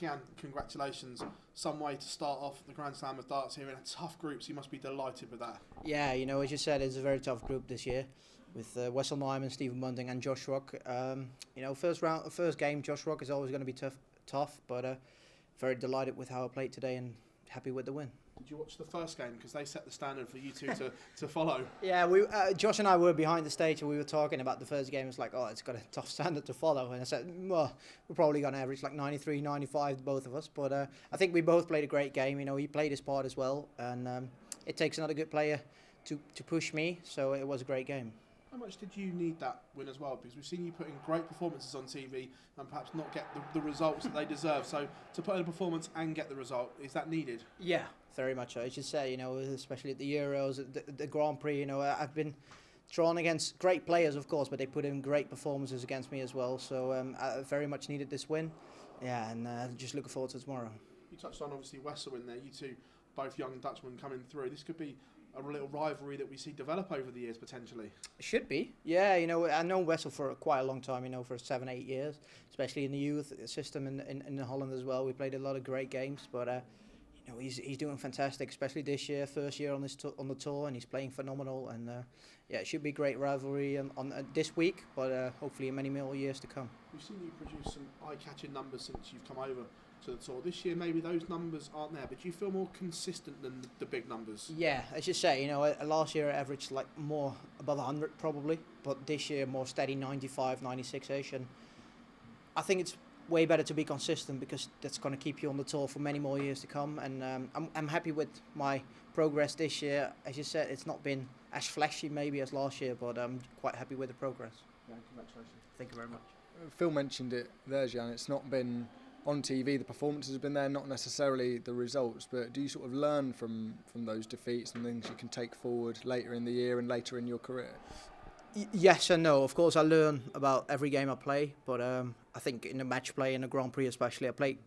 Gian, congratulations. Some way to start off the Grand Slam of darts here in a tough group, so you must be delighted with that. Yeah, you know, as you said, it's a very tough group this year with Wessel Nyman, Stephen Bunting and Josh Rock. You know, first game, Josh Rock is always going to be tough, but very delighted with how I played today and happy with the win. Did you watch the first game? Because they set the standard for you two to follow. Yeah, Josh and I were behind the stage and we were talking about the first game. It's like, oh, it's got a tough standard to follow. And I said, well, we're probably going to average like 93, 95, both of us. But I think we both played a great game. You know, he played his part as well. And it takes another good player to push me. So it was a great game. How much did you need that win as well? Because we've seen you put in great performances on TV and perhaps not get the results that they deserve. So to put in a performance and get the result, is that needed? Yeah, very much so. I should say, you know, especially at the Euros, the Grand Prix, you know, I've been drawn against great players, of course, but they put in great performances against me as well. So I very much needed this win. Yeah, and just looking forward to tomorrow. You touched on, obviously, Wessel in there. You two, both young Dutchmen coming through. This could be a little rivalry that we see develop over the years, potentially. It should be. Yeah, you know, I know Wessel for quite a long time, you know, for 7, 8 years, especially in the youth system in Holland as well. We played a lot of great games, but you know, he's doing fantastic, especially this year, first year on the tour, and he's playing phenomenal. And yeah, it should be a great rivalry on this week, but hopefully in many more years to come. We've seen you produce some eye-catching numbers since you've come over to the tour. This year, maybe those numbers aren't there, but do you feel more consistent than the big numbers? Yeah, as you say, you know, last year I averaged like more above 100 probably, but this year more steady 95, 96-ish, and I think it's way better to be consistent because that's going to keep you on the tour for many more years to come. And I'm happy with my progress this year. As you said, it's not been as flashy maybe as last year, but I'm quite happy with the progress. Yeah, congratulations. Thank you very much. Phil mentioned it there, Gian. It's not been on TV, the performances have been there, not necessarily the results, but do you sort of learn from those defeats and things you can take forward later in the year and later in your career? Yes and no. Of course, I learn about every game I play, but I think in the match play, in the Grand Prix especially, I played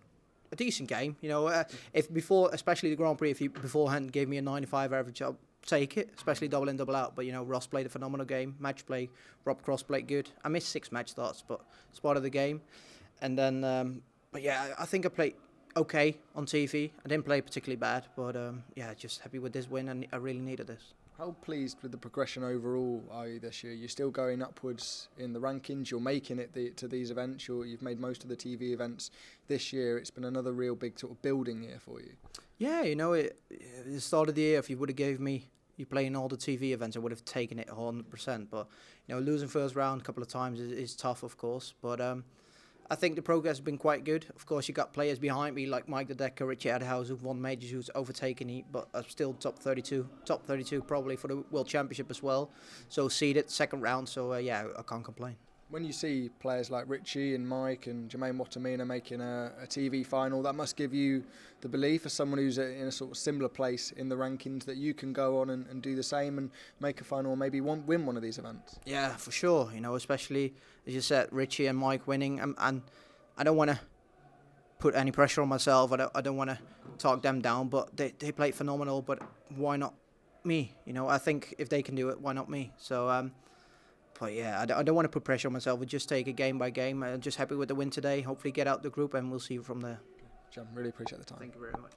a decent game. You know, if before, especially the Grand Prix, if you beforehand gave me a 95 average, I'll take it, especially double in, double out. But, you know, Ross played a phenomenal game. Match play, Rob Cross played good. I missed 6 match starts, but it's part of the game. And then... but yeah, I think I played okay on TV. I didn't play particularly bad, but yeah, just happy with this win, and I really needed this. How pleased with the progression overall are you this year? You're still going upwards in the rankings. You're making it to these events. You've made most of the TV events this year. It's been another real big sort of building year for you. Yeah, you know, at the start of the year, if you would have gave me you playing all the TV events, I would have taken it 100%. But you know, losing first round a couple of times is tough, of course. But I think the progress has been quite good. Of course, you got players behind me like Mike De Decker, Richie Adhouse, who've won majors, who's overtaken me, but I'm still top 32 probably for the World Championship as well. So seeded, second round, so yeah, I can't complain. When you see players like Richie and Mike and Jermaine Wattimena making a TV final, that must give you the belief as someone who's in a sort of similar place in the rankings that you can go on and do the same and make a final or maybe win one of these events. Yeah, for sure. You know, especially, as you said, Richie and Mike winning. And I don't want to put any pressure on myself. I don't want to talk them down, but they played phenomenal. But why not me? You know, I think if they can do it, why not me? So... but yeah, I don't want to put pressure on myself. We'll just take it game by game. I'm just happy with the win today. Hopefully get out the group and we'll see you from there. John, really appreciate the time. Thank you very much.